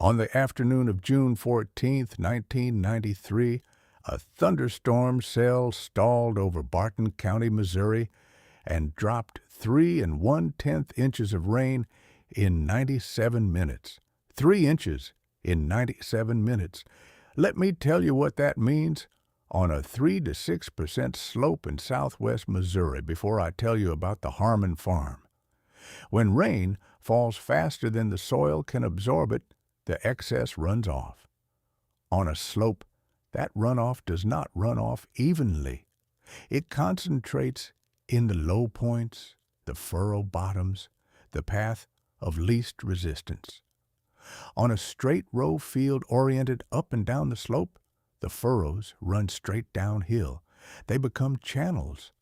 On the afternoon of June 14, 1993, a thunderstorm cell stalled over Barton County, Missouri, and dropped 3 1/10 inches of rain in 97 minutes. 3 inches in 97 minutes. Let me tell you what that means on a 3 to 6% slope in southwest Missouri before I tell you about the Harmon farm. When rain falls faster than the soil can absorb it, the excess runs off. On a slope, that runoff does not run off evenly. It concentrates in the low points, the furrow bottoms, the path of least resistance. On a straight row field oriented up and down the slope, the furrows run straight downhill. They become channels.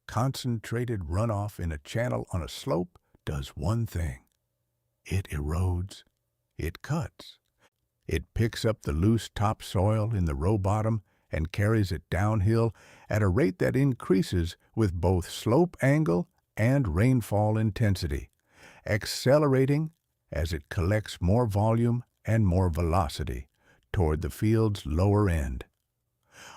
Concentrated runoff in a channel on a slope does one thing. It erodes. It cuts. It picks up the loose topsoil in the row bottom and carries it downhill at a rate that increases with both slope angle and rainfall intensity, accelerating as it collects more volume and more velocity toward the field's lower end.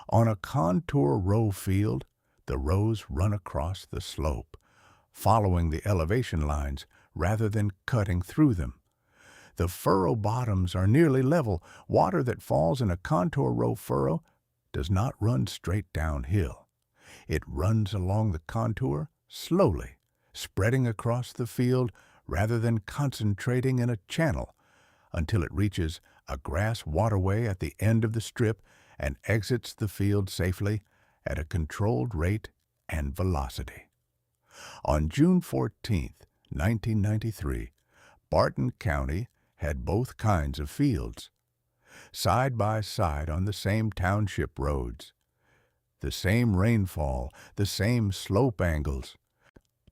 On a contour row field, the rows run across the slope, following the elevation lines rather than cutting through them. The furrow bottoms are nearly level. Water that falls in a contour row furrow does not run straight downhill. It runs along the contour slowly, spreading across the field rather than concentrating in a channel until it reaches a grass waterway at the end of the strip and exits the field safely at a controlled rate and velocity. On June 14, 1993, Barton County had both kinds of fields, side by side on the same township roads. The same rainfall, the same slope angles.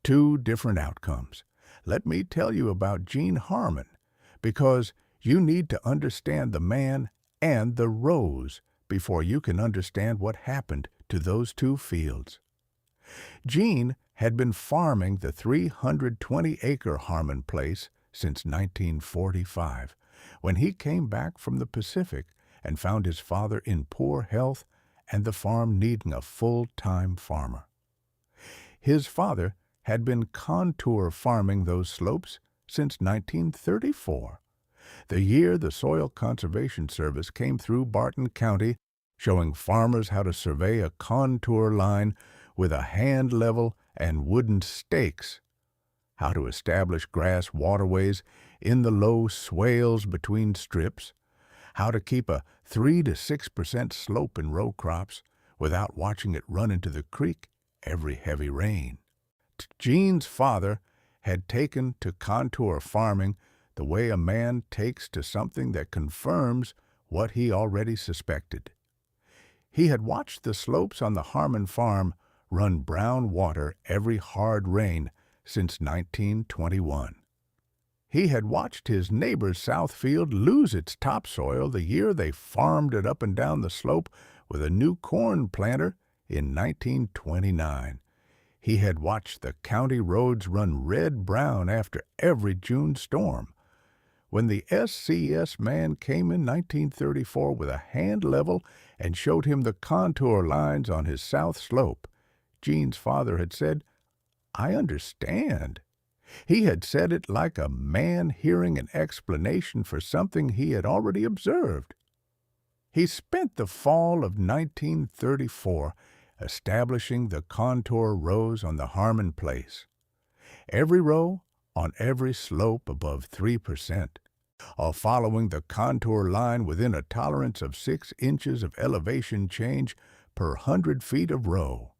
Two different outcomes. Let me tell you about Gene Harmon, because you need to understand the man and the rows before you can understand what happened to those two fields. Gene had been farming the 320-acre Harmon place since 1945, when he came back from the Pacific and found his father in poor health and the farm needing a full-time farmer. His father had been contour farming those slopes since 1934, the year the Soil Conservation Service came through Barton County showing farmers how to survey a contour line with a hand level and wooden stakes, how to establish grass waterways in the low swales between strips, how to keep a 3 to 6% slope in row crops without watching it run into the creek every heavy rain. Gene's father had taken to contour farming the way a man takes to something that confirms what he already suspected. He had watched the slopes on the Harmon farm run brown water every hard rain since 1921. He had watched his neighbor's south field lose its topsoil the year they farmed it up and down the slope with a new corn planter in 1929. He had watched the county roads run red-brown after every June storm. When the SCS man came in 1934 with a hand level and showed him the contour lines on his south slope, Gene's father had said, "I understand." He had said it like a man hearing an explanation for something he had already observed. He spent the fall of 1934 establishing the contour rows on the Harmon place. Every row on every slope above 3%, while following the contour line within a tolerance of 6 inches of elevation change per 100 feet of row.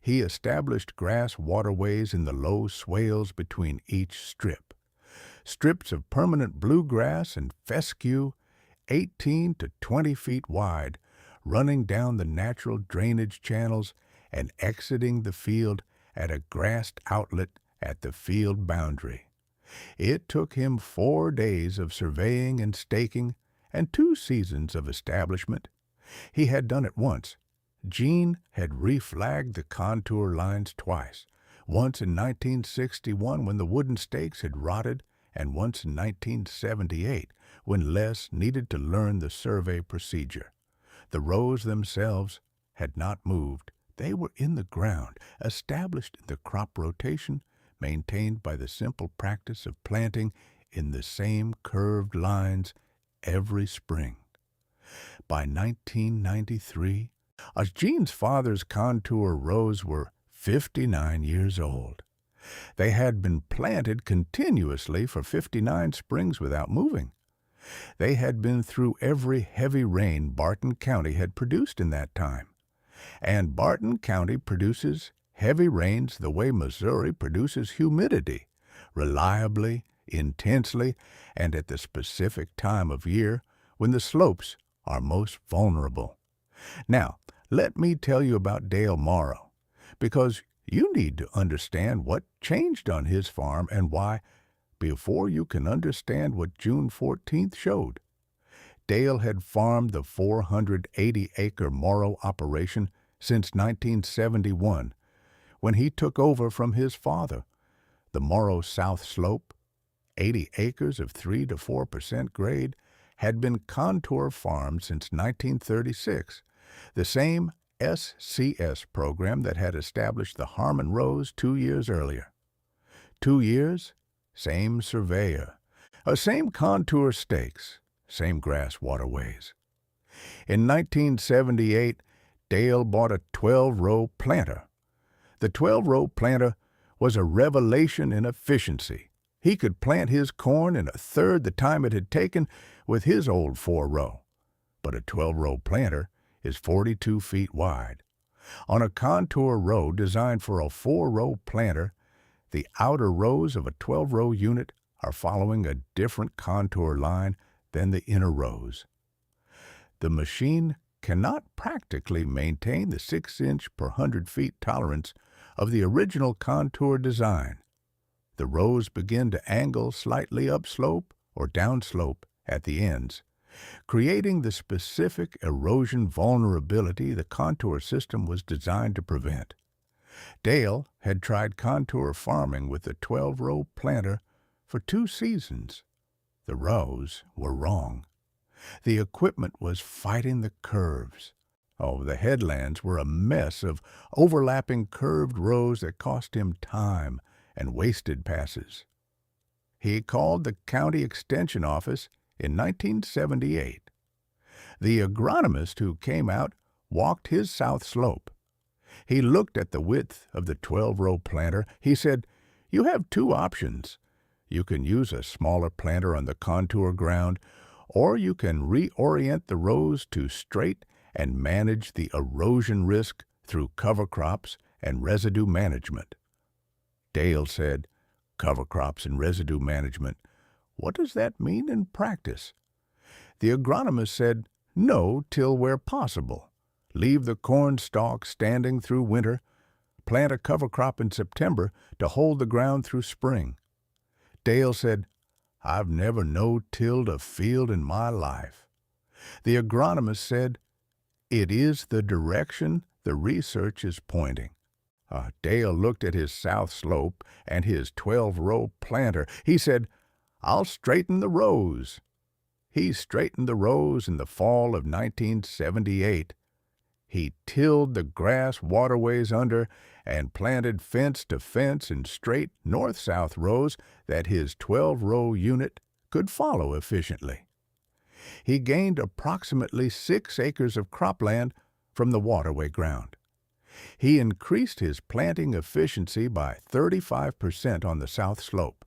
He established grass waterways in the low swales between each strip, strips of permanent bluegrass and fescue 18 to 20 feet wide, running down the natural drainage channels and exiting the field at a grassed outlet at the field boundary. It took him 4 days of surveying and staking and 2 seasons of establishment. He had done it once. Gene had reflagged the contour lines twice, once in 1961 when the wooden stakes had rotted and once in 1978 when Les needed to learn the survey procedure. The rows themselves had not moved. They were in the ground, established in the crop rotation, maintained by the simple practice of planting in the same curved lines every spring. By 1993, Gene's father's contour rows were 59 years old. They had been planted continuously for 59 springs without moving. They had been through every heavy rain Barton County had produced in that time. And Barton County produces heavy rains the way Missouri produces humidity, reliably, intensely, and at the specific time of year when the slopes are most vulnerable. Now, let me tell you about Dale Morrow, because you need to understand what changed on his farm and why before you can understand what June 14th showed. Dale had farmed the 480-acre Morrow operation since 1971, when he took over from his father. The Morrow South Slope, 80 acres of 3 to 4% grade, had been contour farmed since 1936, the same SCS program that had established the Harmon rows 2 years earlier. 2 years, same surveyor, same contour stakes, same grass waterways. In 1978, Dale bought a 12-row planter. The 12-row planter was a revelation in efficiency. He could plant his corn in a third the time it had taken with his old 4-row. But a 12-row planter is 42 feet wide. On a contour row designed for a 4-row planter, the outer rows of a 12-row unit are following a different contour line than the inner rows. The machine cannot practically maintain the 6-inch per 100 feet tolerance of the original contour design. The rows begin to angle slightly upslope or downslope at the ends, creating the specific erosion vulnerability the contour system was designed to prevent. Dale had tried contour farming with the 12-row planter for 2 seasons. The rows were wrong. The equipment was fighting the curves. The headlands were a mess of overlapping curved rows that cost him time and wasted passes. He called the county extension office in 1978. The agronomist who came out walked his south slope. He looked at the width of the 12-row planter. He said, "You have 2 options. You can use a smaller planter on the contour ground, or you can reorient the rows to straight and manage the erosion risk through cover crops and residue management." Dale said, "Cover crops and residue management. What does that mean in practice?" The agronomist said, "No-till where possible. Leave the corn stalk standing through winter. Plant a cover crop in September to hold the ground through spring." Dale said, "I've never no-tilled a field in my life." The agronomist said, "It is the direction the research is pointing." Dale looked at his south slope and his 12-row planter. He said, "I'll straighten the rows." He straightened the rows in the fall of 1978. He tilled the grass waterways under and planted fence to fence in straight north-south rows that his 12-row unit could follow efficiently. He gained approximately 6 acres of cropland from the waterway ground. He increased his planting efficiency by 35% on the south slope,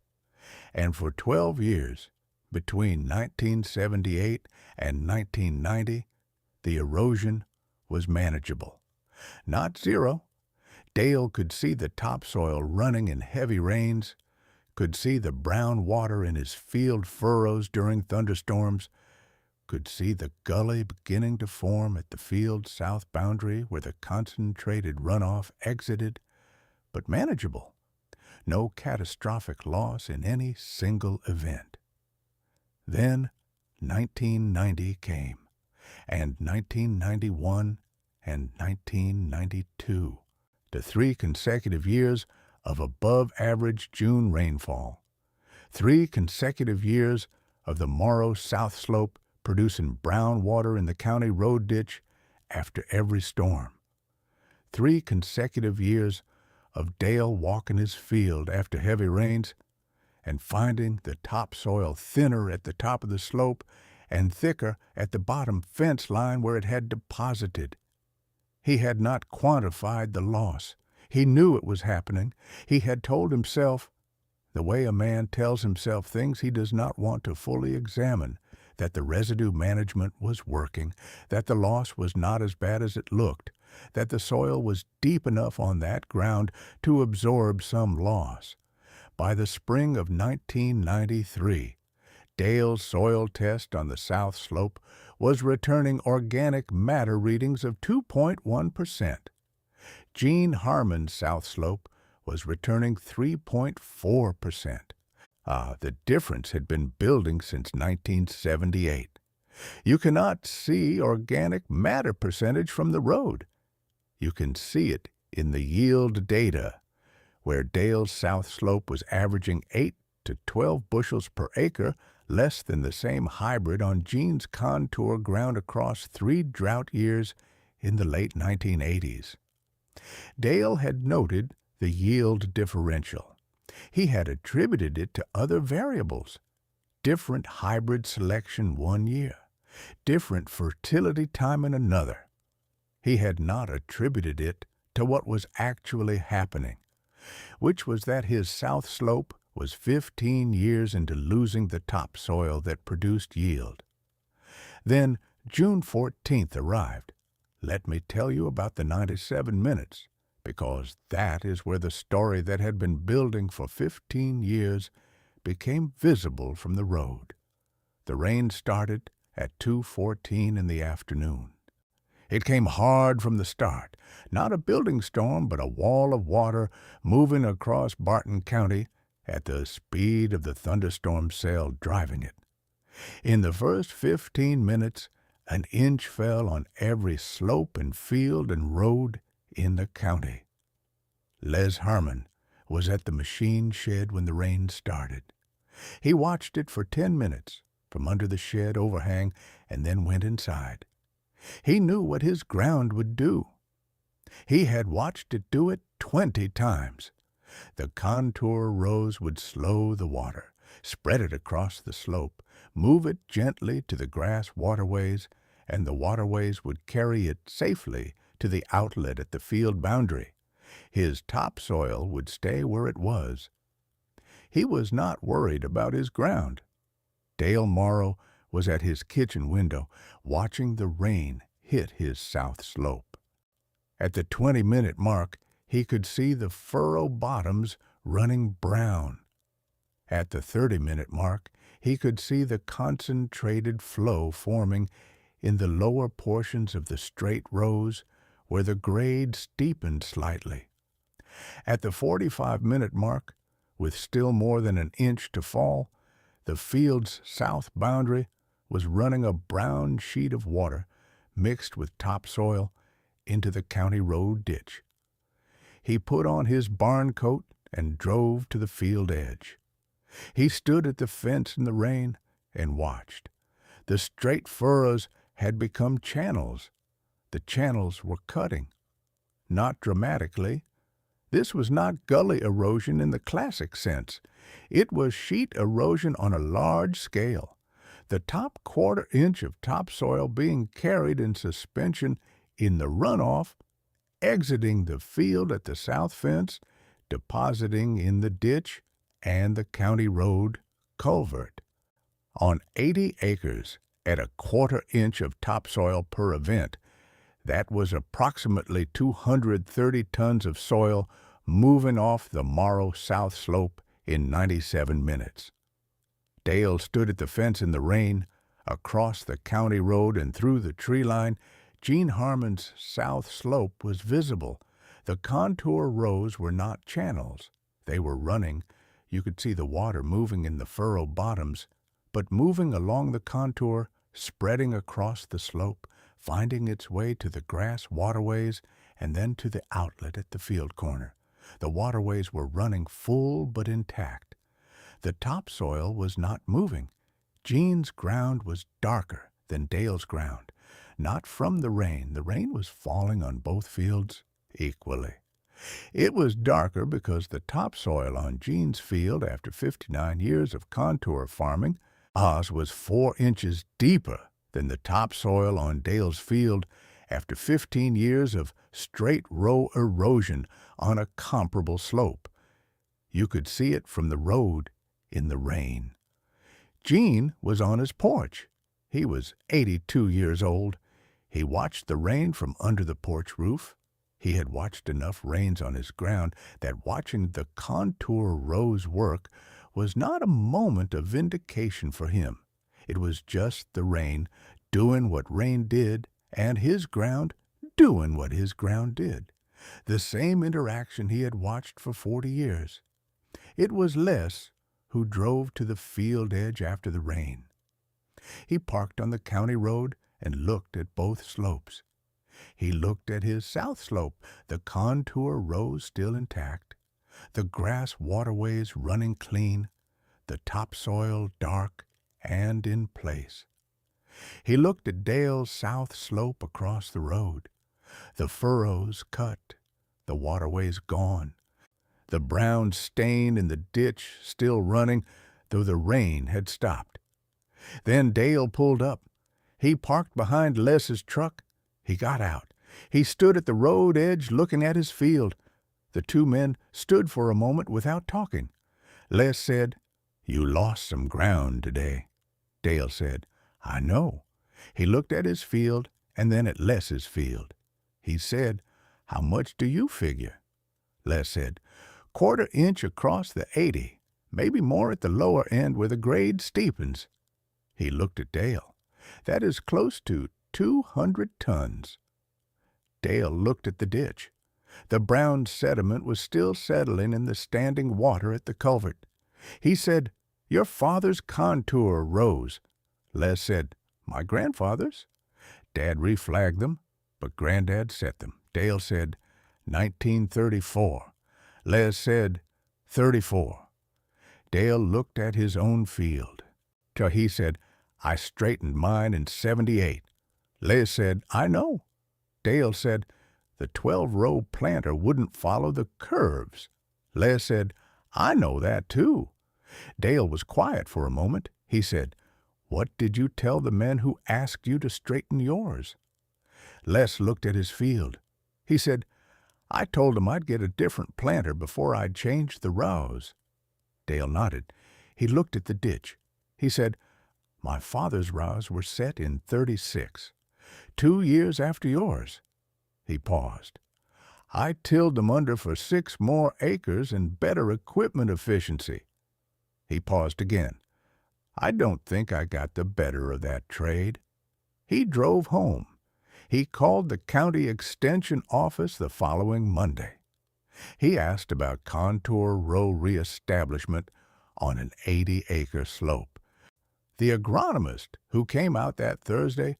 and for 12 years, between 1978 and 1990, the erosion was manageable. Not zero. Dale could see the topsoil running in heavy rains, could see the brown water in his field furrows during thunderstorms, could see the gully beginning to form at the field's south boundary where the concentrated runoff exited, but manageable. No catastrophic loss in any single event. Then 1990 came, and 1991 and 1992, the 3 consecutive years of above-average June rainfall. 3 consecutive years of the Morrow South Slope producing brown water in the county road ditch after every storm. 3 consecutive years of Dale walking his field after heavy rains and finding the topsoil thinner at the top of the slope and thicker at the bottom fence line where it had deposited. He had not quantified the loss. He knew it was happening. He had told himself, the way a man tells himself things he does not want to fully examine, that the residue management was working, that the loss was not as bad as it looked, that the soil was deep enough on that ground to absorb some loss. By the spring of 1993, Dale's soil test on the south slope was returning organic matter readings of 2.1%. Gene Harmon's south slope was returning 3.4%. The difference had been building since 1978. You cannot see organic matter percentage from the road. You can see it in the yield data, where Dale's south slope was averaging 8 to 12 bushels per acre, less than the same hybrid on Gene's contour ground across 3 drought years in the late 1980s. Dale had noted the yield differential. He had attributed it to other variables: different hybrid selection one year, different fertility time in another. He had not attributed it to what was actually happening, which was that his south slope was 15 years into losing the topsoil that produced yield. Then June 14th arrived. Let me tell you about the 97 minutes, because that is where the story that had been building for 15 years became visible from the road. The rain started at 2:14 in the afternoon. It came hard from the start, not a building storm, but a wall of water moving across Barton County at the speed of the thunderstorm cell driving it. In the first 15 minutes, an inch fell on every slope and field and road in the county. Les Harmon was at the machine shed when the rain started. He watched it for 10 minutes from under the shed overhang and then went inside. He knew what his ground would do. He had watched it do it 20 times. The contour rows would slow the water, spread it across the slope, move it gently to the grass waterways, and the waterways would carry it safely to the outlet at the field boundary. His topsoil would stay where it was. He was not worried about his ground. Dale Morrow was at his kitchen window, watching the rain hit his south slope. At the 20-minute mark, he could see the furrow bottoms running brown. At the 30-minute mark, he could see the concentrated flow forming in the lower portions of the straight rows where the grade steepened slightly. At the 45-minute mark, with still more than an inch to fall, the field's south boundary was running a brown sheet of water mixed with topsoil into the county road ditch. He put on his barn coat and drove to the field edge. He stood at the fence in the rain and watched. The straight furrows had become channels. The channels were cutting. Not dramatically. This was not gully erosion in the classic sense. It was sheet erosion on a large scale, the top quarter-inch of topsoil being carried in suspension in the runoff, exiting the field at the south fence, depositing in the ditch and the county road culvert. On 80 acres, at a quarter-inch of topsoil per event, that was approximately 230 tons of soil moving off the Morrow South Slope in 97 minutes. Dale stood at the fence in the rain. Across the county road and through the tree line, Gene Harmon's south slope was visible. The contour rows were not channels. They were running. You could see the water moving in the furrow bottoms, but moving along the contour, spreading across the slope, finding its way to the grass waterways and then to the outlet at the field corner. The waterways were running full but intact. The topsoil was not moving. Gene's ground was darker than Dale's ground, not from the rain. The rain was falling on both fields equally. It was darker because the topsoil on Gene's field after 59 years of contour farming was 4 inches deeper than the topsoil on Dale's field after 15 years of straight row erosion on a comparable slope. You could see it from the road in the rain. Gene was on his porch. He was 82 years old. He watched the rain from under the porch roof. He had watched enough rains on his ground that watching the contour rows work was not a moment of vindication for him. It was just the rain doing what rain did and his ground doing what his ground did. The same interaction he had watched for 40 years. It was Les who drove to the field edge after the rain. He parked on the county road and looked at both slopes. He looked at his south slope, the contour rows still intact, the grass waterways running clean, the topsoil dark and in place. He looked at Dale's south slope across the road, the furrows cut, the waterways gone, the brown stain in the ditch still running, though the rain had stopped. Then Dale pulled up. He parked behind Les's truck. He got out. He stood at the road edge looking at his field. The two men stood for a moment without talking. Les said, "You lost some ground today." Dale said, "I know." He looked at his field and then at Les's field. He said, "How much do you figure?" Les said, "1/4 inch across the 80, maybe more at the lower end where the grade steepens." He looked at Dale. "That is close to 200 tons. Dale looked at the ditch. The brown sediment was still settling in the standing water at the culvert. He said, "Your father's contour rows." Les said, "My grandfather's." Dad reflagged them, but Granddad set them. Dale said, 1934. Les said, 34. Dale looked at his own field. Till he said, "I straightened mine in 78. Les said, "I know." Dale said, "The 12-row planter wouldn't follow the curves." Les said, "I know that too." Dale was quiet for a moment. He said, "What did you tell the men who asked you to straighten yours?" Les looked at his field. He said, "I told them I'd get a different planter before I'd change the rows." Dale nodded. He looked at the ditch. He said, "My father's rows were set in 36, 2 years after yours." He paused. "I tilled them under for 6 more acres and better equipment efficiency." He paused again. "I don't think I got the better of that trade." He drove home. He called the county extension office the following Monday. He asked about contour row reestablishment on an 80-acre slope. The agronomist who came out that Thursday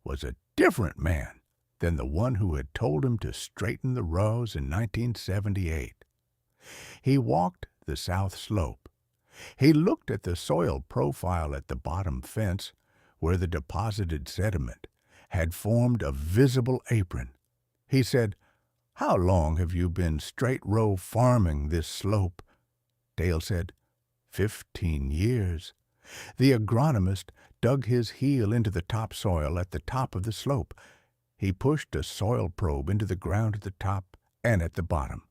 was a different man than the one who had told him to straighten the rows in 1978. He walked the south slope. He looked at the soil profile at the bottom fence where the deposited sediment had formed a visible apron. He said, "How long have you been straight row farming this slope?" Dale said, 15 years. The agronomist dug his heel into the topsoil at the top of the slope. He pushed a soil probe into the ground at the top and at the bottom.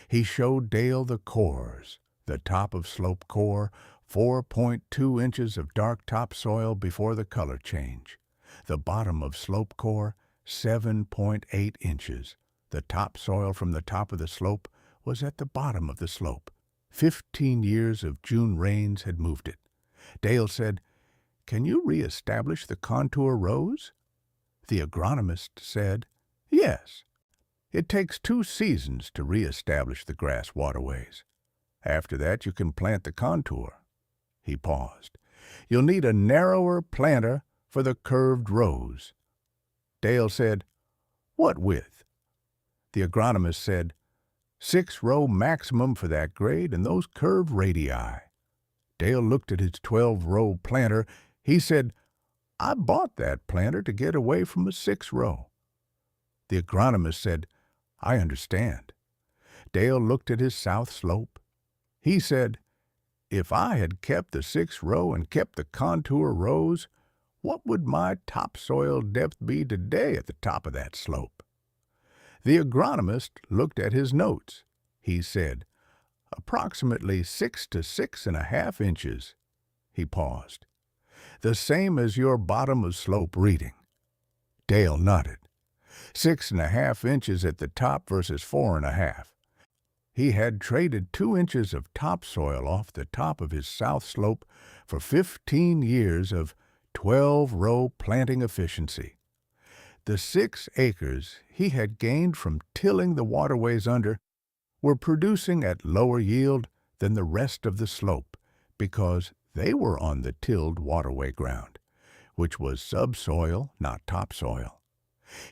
He showed Dale the cores, the top of slope core, 4.2 inches of dark topsoil before the color change. The bottom of slope core, 7.8 inches. The topsoil from the top of the slope was at the bottom of the slope. 15 years of June rains had moved it. Dale said, "Can you reestablish the contour rows?" The agronomist said, "Yes. It takes 2 seasons to reestablish the grass waterways. After that you can plant the contour." He paused. "You'll need a narrower planter for the curved rows." Dale said, "What width?" The agronomist said, 6-row maximum for that grade and those curved radii." Dale looked at his 12-row planter. He said, "I bought that planter to get away from a 6-row." The agronomist said, "I understand." Dale looked at his south slope. He said, "If I had kept the 6-row and kept the contour rows, what would my topsoil depth be today at the top of that slope?" The agronomist looked at his notes. He said, "Approximately 6 to 6.5 inches." He paused. "The same as your bottom of slope reading." Dale nodded. 6.5 inches at the top versus 4.5. He had traded 2 inches of topsoil off the top of his south slope for 15 years of 12-row planting efficiency. The 6 acres he had gained from tilling the waterways under were producing at lower yield than the rest of the slope because they were on the tilled waterway ground, which was subsoil, not topsoil.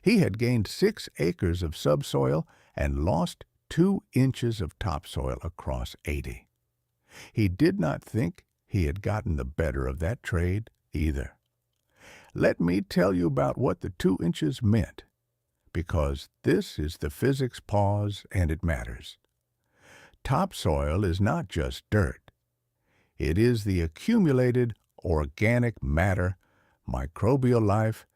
He had gained 6 acres of subsoil and lost 2 inches of topsoil across 80. He did not think he had gotten the better of that trade either. Let me tell you about what the 2 inches meant, because this is the physics pause and it matters. Topsoil is not just dirt. It is the accumulated organic matter, microbial life,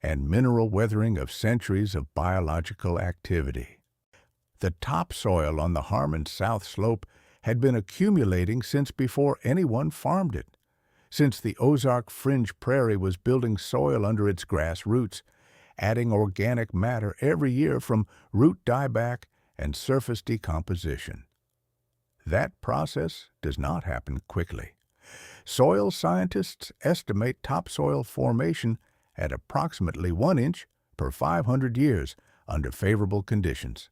and mineral weathering of centuries of biological activity. The topsoil on the Harmon south slope had been accumulating since before anyone farmed it, since the Ozark Fringe Prairie was building soil under its grass roots, adding organic matter every year from root dieback and surface decomposition. That process does not happen quickly. Soil scientists estimate topsoil formation at approximately 1 inch per 500 years under favorable conditions.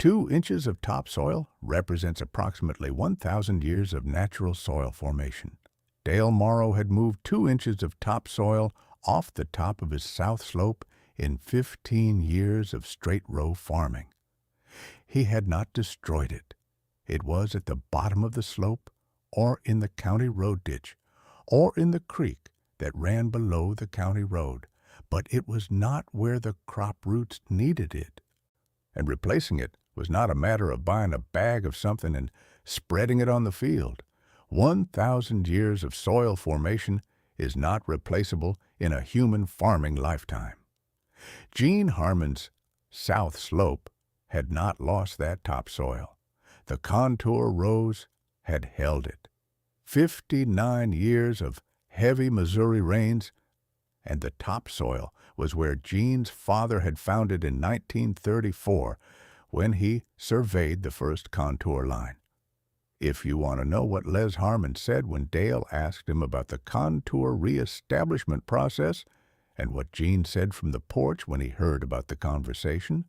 2 inches of topsoil represents approximately 1,000 years of natural soil formation. Dale Morrow had moved 2 inches of topsoil off the top of his south slope in 15 years of straight-row farming. He had not destroyed it. It was at the bottom of the slope, or in the county road ditch, or in the creek that ran below the county road, but it was not where the crop roots needed it. And replacing it was not a matter of buying a bag of something and spreading it on the field. 1,000 years of soil formation is not replaceable in a human farming lifetime. Gene Harmon's south slope had not lost that topsoil. The contour rows had held it. 59 years of heavy Missouri rains, and the topsoil was where Gene's father had found it in 1934 when he surveyed the first contour line. If you want to know what Les Harmon said when Dale asked him about the contour reestablishment process and what Gene said from the porch when he heard about the conversation,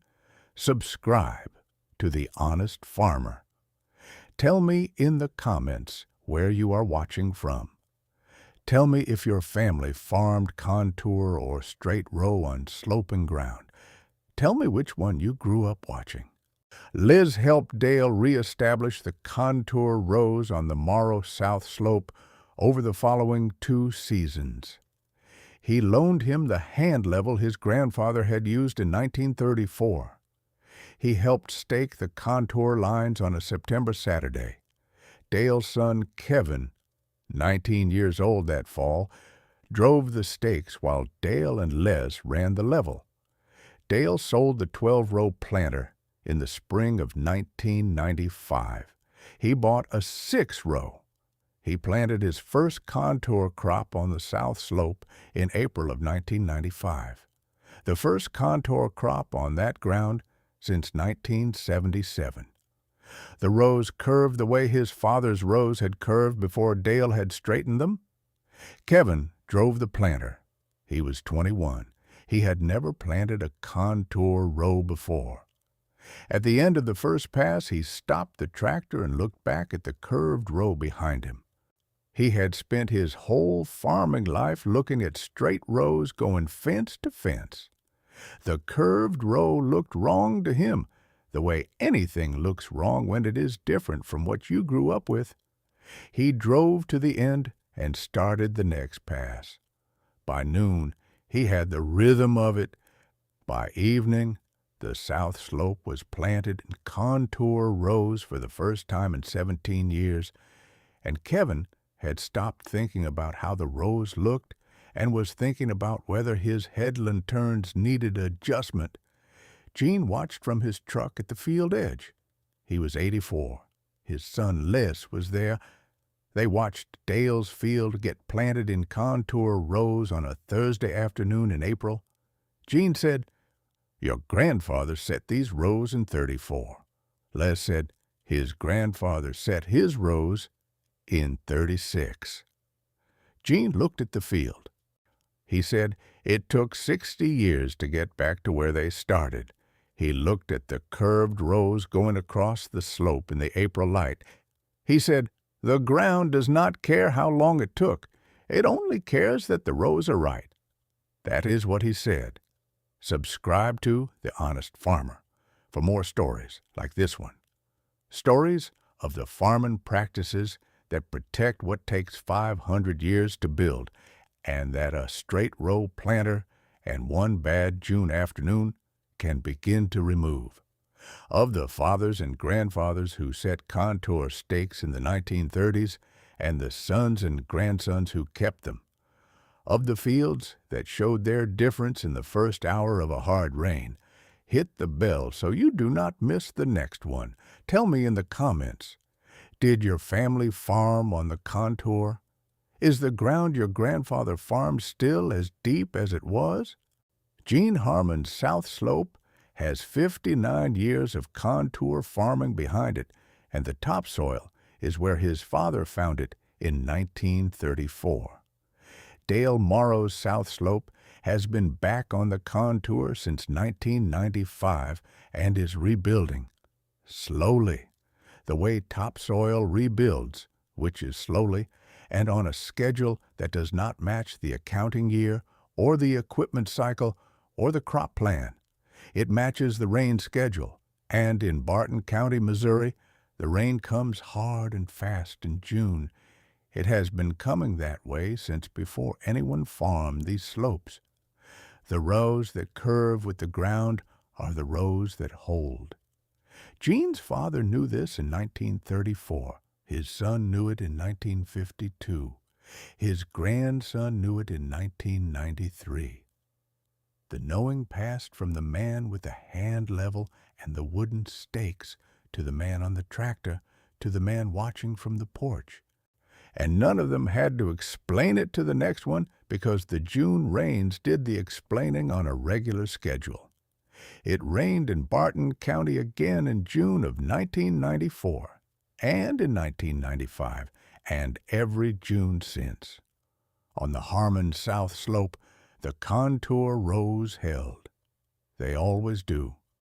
subscribe to The Honest Farmer. Tell me in the comments where you are watching from. Tell me if your family farmed contour or straight row on sloping ground. Tell me which one you grew up watching. Liz helped Dale reestablish the contour rows on the Morrow south slope over the following 2 seasons. He loaned him the hand level his grandfather had used in 1934. He helped stake the contour lines on a September Saturday. Dale's son, Kevin, 19 years old that fall, drove the stakes while Dale and Les ran the level. Dale sold the 12-row planter in the spring of 1995. He bought a 6-row. He planted his first contour crop on the south slope in April of 1995. The first contour crop on that ground since 1977. The rows curved the way his father's rows had curved before Dale had straightened them. Kevin drove the planter. He was 21. He had never planted a contour row before. At the end of the first pass, he stopped the tractor and looked back at the curved row behind him. He had spent his whole farming life looking at straight rows going fence to fence. The curved row looked wrong to him, the way anything looks wrong when it is different from what you grew up with. He drove to the end and started the next pass. By noon, he had the rhythm of it. By evening, the south slope was planted in contour rows for the first time in 17 years, and Kevin had stopped thinking about how the rows looked and was thinking about whether his headland turns needed adjustment. Gene watched from his truck at the field edge. He was 84. His son Les was there. They watched Dale's field get planted in contour rows on a Thursday afternoon in April. Gene said, "Your grandfather set these rows in 34. Les said his grandfather set his rows in 36. Gene looked at the field. He said it took 60 years to get back to where they started. He looked at the curved rows going across the slope in the April light. He said, "The ground does not care how long it took. It only cares that the rows are right." That is what he said. Subscribe to The Honest Farmer for more stories like this one. Stories of the farming practices that protect what takes 500 years to build, and that a straight row planter and one bad June afternoon can begin to remove. Of the fathers and grandfathers who set contour stakes in the 1930s, and the sons and grandsons who kept them. Of the fields that showed their difference in the first hour of a hard rain. Hit the bell so you do not miss the next one. Tell me in the comments, did your family farm on the contour? Is the ground your grandfather farmed still as deep as it was? Gene Harmon's South Slope has 59 years of contour farming behind it, and the topsoil is where his father found it in 1934. Dale Morrow's South Slope has been back on the contour since 1995 and is rebuilding. Slowly, the way topsoil rebuilds, which is slowly, and on a schedule that does not match the accounting year or the equipment cycle or the crop plan. It matches the rain schedule, and in Barton County, Missouri, the rain comes hard and fast in June. It has been coming that way since before anyone farmed these slopes. The rows that curve with the ground are the rows that hold. Gene's father knew this in 1934. His son knew it in 1952. His grandson knew it in 1993. The knowing passed from the man with the hand level and the wooden stakes to the man on the tractor to the man watching from the porch. And none of them had to explain it to the next one because the June rains did the explaining on a regular schedule. It rained in Barton County again in June of 1994, and in 1995, and every June since. On the Harmon South Slope, the contour rows held. They always do.